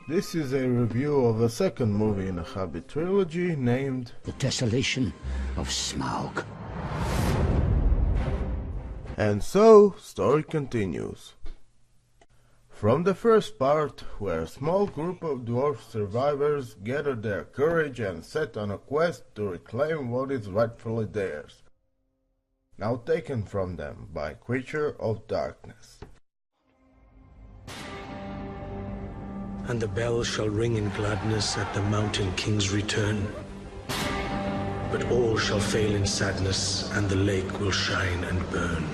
This is a review of a second movie in the Hobbit trilogy named The Desolation of Smaug. And so, story continues. From the first part, where a small group of dwarf survivors gather their courage and set on a quest to reclaim what is rightfully theirs, now taken from them by Creature of Darkness. And the bell shall ring in gladness at the Mountain King's return. But all shall fail in sadness, and the lake will shine and burn.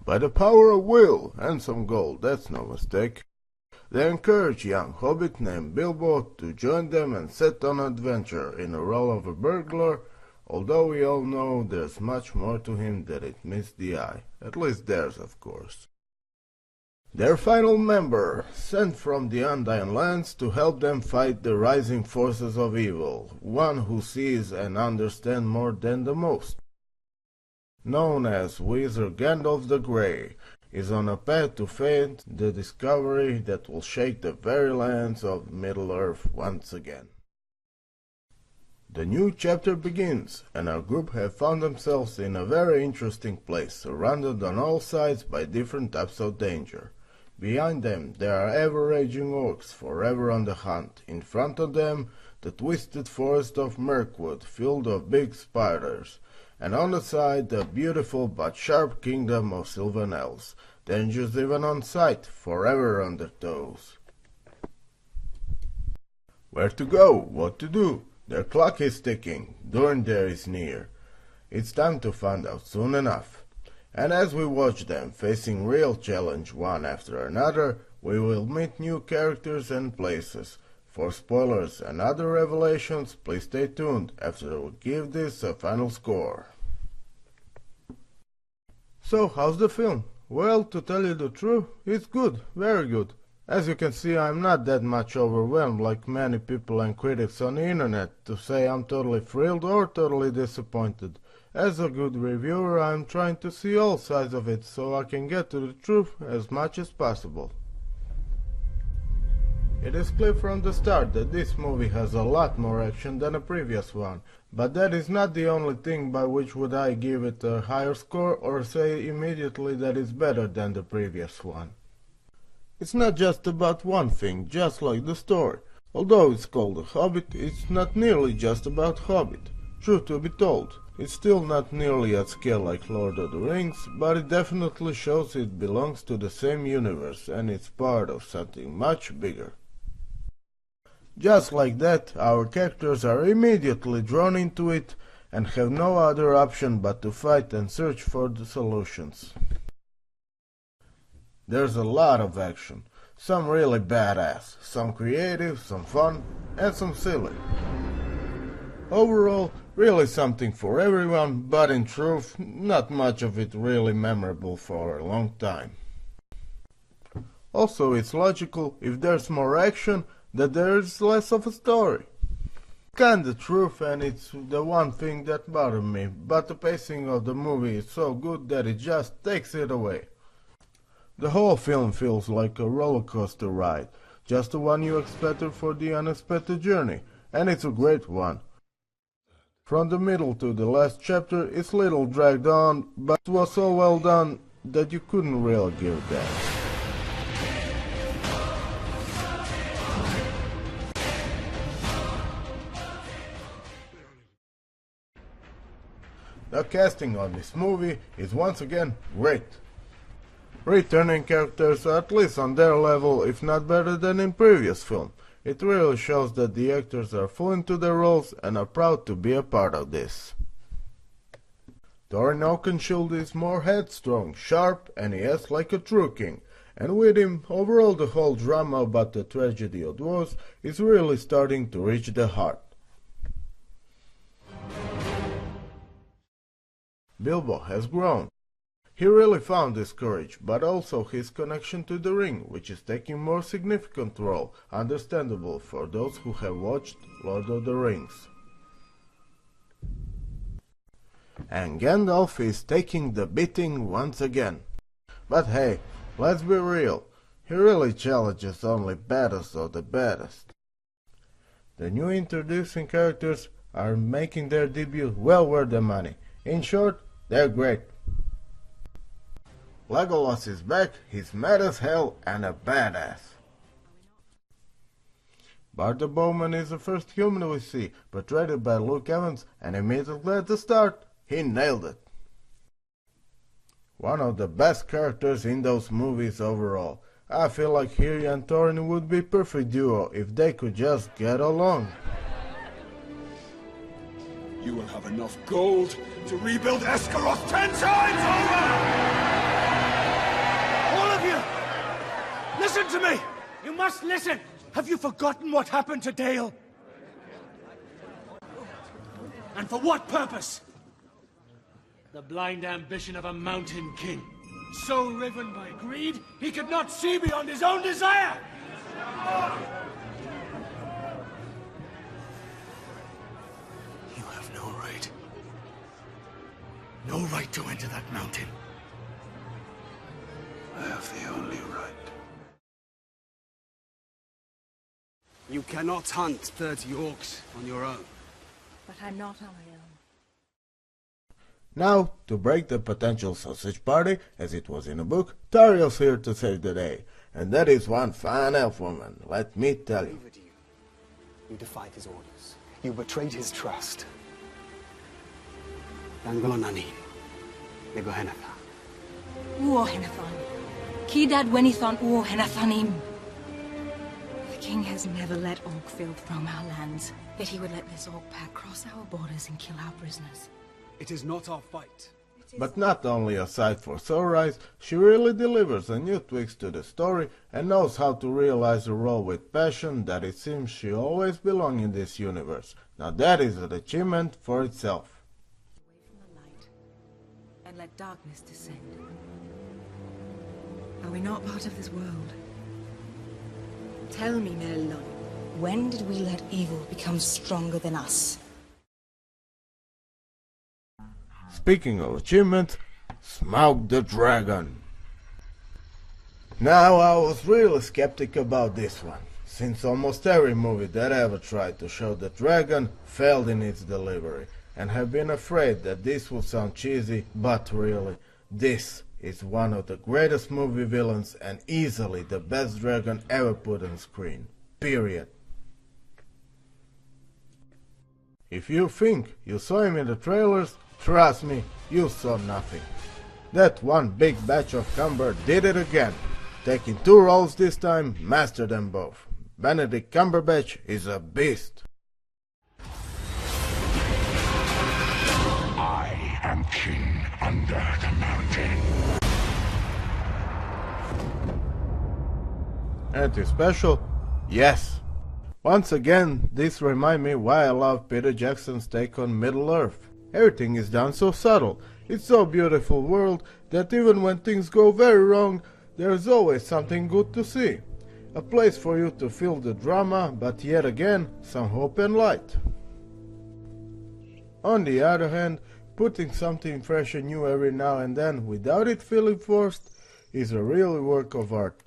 By the power of will and some gold, that's no mistake, they encourage young hobbit named Bilbo to join them and set on an adventure in the role of a burglar, although we all know there's much more to him than it meets the eye, at least theirs, of course. Their final member, sent from the Undying Lands to help them fight the rising forces of evil, one who sees and understands more than the most, known as Wizard Gandalf the Grey, is on a path to fate the discovery that will shake the very lands of Middle-earth once again. The new chapter begins, and our group have found themselves in a very interesting place, surrounded on all sides by different types of danger. Behind them there are ever-raging orcs, forever on the hunt. In front of them, the twisted forest of Mirkwood, filled of big spiders. And on the side, the beautiful but sharp kingdom of Sylvan Elves, dangers even on sight, forever on their toes. Where to go? What to do? Their clock is ticking. Dawn there is near. It's time to find out soon enough. And as we watch them facing real challenge one after another, we will meet new characters and places. For spoilers and other revelations, please stay tuned after we give this a final score. So, how's the film? Well, to tell you the truth, it's good, very good. As you can see, I'm not that much overwhelmed like many people and critics on the internet to say I'm totally thrilled or totally disappointed. As a good reviewer, I'm trying to see all sides of it so I can get to the truth as much as possible. It is clear from the start that this movie has a lot more action than the previous one, but that is not the only thing by which would I give it a higher score or say immediately that it's better than the previous one. It's not just about one thing, just like the story. Although it's called The Hobbit, it's not nearly just about Hobbit. Truth to be told, it's still not nearly at scale like Lord of the Rings, but it definitely shows it belongs to the same universe and it's part of something much bigger. Just like that, our characters are immediately drawn into it and have no other option but to fight and search for the solutions. There's a lot of action, some really badass, some creative, some fun, and some silly. Overall, really something for everyone, but in truth, not much of it really memorable for a long time. Also, it's logical, if there's more action, that there's less of a story. Kinda truth, and it's the one thing that bothered me, but the pacing of the movie is so good that it just takes it away. The whole film feels like a roller coaster ride, just the one you expected for the unexpected journey, and it's a great one. From the middle to the last chapter, it's little dragged on, but it was so well done that you couldn't really give that. The casting on this movie is once again great. Returning characters are at least on their level, if not better than in previous film. It really shows that the actors are full into their roles and are proud to be a part of this. Thorin Oakenshield is more headstrong, sharp, and he acts like a true king. And with him, overall the whole drama about the tragedy of dwarves is really starting to reach the heart. Bilbo has grown. He really found his courage, but also his connection to the ring, which is taking more significant role, understandable for those who have watched Lord of the Rings. And Gandalf is taking the beating once again. But hey, let's be real, He really challenges only baddest of the baddest. The new introducing characters are making their debut well worth the money. In short, they're great. Legolas is back, he's mad as hell and a badass. Bart the Bowman is the first human we see, portrayed by Luke Evans, and immediately at the start, he nailed it. One of the best characters in those movies overall. I feel like he and Thorin would be perfect duo if they could just get along. You will have enough gold to rebuild Escaroth 10 times over! All of you! Listen to me! You must listen! Have you forgotten what happened to Dale? And for what purpose? The blind ambition of a mountain king. So riven by greed, he could not see beyond his own desire! You have no right. No right to enter that mountain. I have the only right. You cannot hunt 30 orcs on your own. But I'm not on my own. Now, to break the potential sausage party, as it was in the book, Tariel's here to save the day. And that is one fine elf woman, let me tell you. You defied his orders. You betrayed his trust. Dangalonani. Negohenatha. Uohenathan. Kidad wenithon uohenathanim. The king has never let Orcfield from our lands. Yet he would let this orc pack cross our borders and kill our prisoners. It is not our fight. But not only a sight for sore eyes, she really delivers a new twist to the story and knows how to realize the role with passion that it seems she always belongs in this universe. Now that is an achievement for itself. Away from the light, and let darkness descend. Are we not part of this world? Tell me, Merlon, when did we let evil become stronger than us? Speaking of achievements, Smaug the Dragon. Now I was really skeptic about this one, since almost every movie that ever tried to show the dragon failed in its delivery, and have been afraid that this would sound cheesy, but really, this is one of the greatest movie villains and easily the best dragon ever put on screen. Period. If you think you saw him in the trailers, trust me, you saw nothing. That one big batch of Cumber did it again. Taking two roles this time, mastered them both. Benedict Cumberbatch is a beast. I am king under the mountain. Anything special? Yes. Once again, this reminds me why I love Peter Jackson's take on Middle-earth. Everything is done so subtle. It's so beautiful world that even when things go very wrong, there's always something good to see. A place for you to feel the drama, but yet again, some hope and light. On the other hand, putting something fresh and new every now and then without it feeling forced is a real work of art.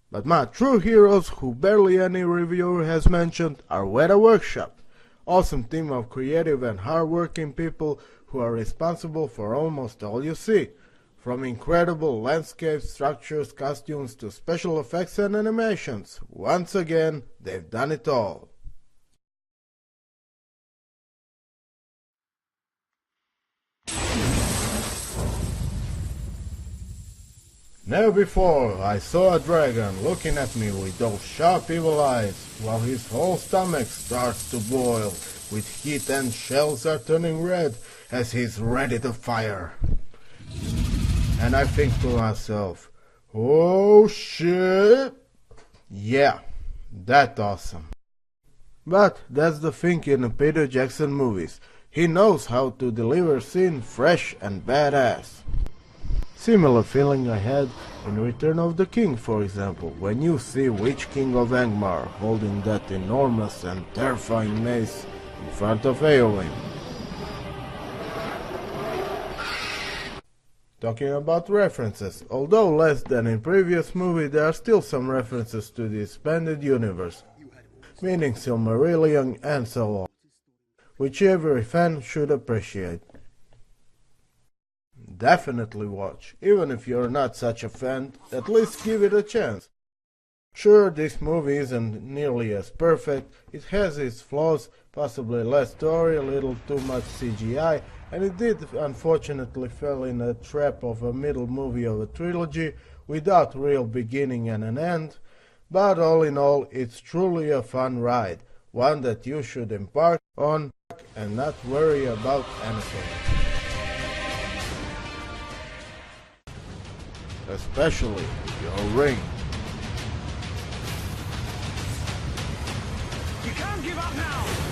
But my true heroes, who barely any reviewer has mentioned, are Weta Workshop. Awesome team of creative and hard-working people who are responsible for almost all you see. From incredible landscapes, structures, costumes to special effects and animations. Once again, they've done it all. Never before I saw a dragon looking at me with those sharp evil eyes, while his whole stomach starts to boil with heat and shells are turning red as he's ready to fire. And I think to myself, oh shit! Yeah, that's awesome. But that's the thing in the Peter Jackson movies. He knows how to deliver scene fresh and badass. Similar feeling I had in Return of the King, for example, when you see Witch King of Angmar holding that enormous and terrifying mace in front of Eowyn. Talking about references, although less than in previous movie, there are still some references to the expanded universe, meaning Silmarillion and so on, which every fan should appreciate. Definitely watch, even if you're not such a fan, at least give it a chance. Sure, this movie isn't nearly as perfect, it has its flaws, possibly less story, a little too much CGI, and it did unfortunately fall in a trap of a middle movie of a trilogy without real beginning and an end, but all in all it's truly a fun ride, one that you should embark on and not worry about anything. Especially your ring. You can't give up now!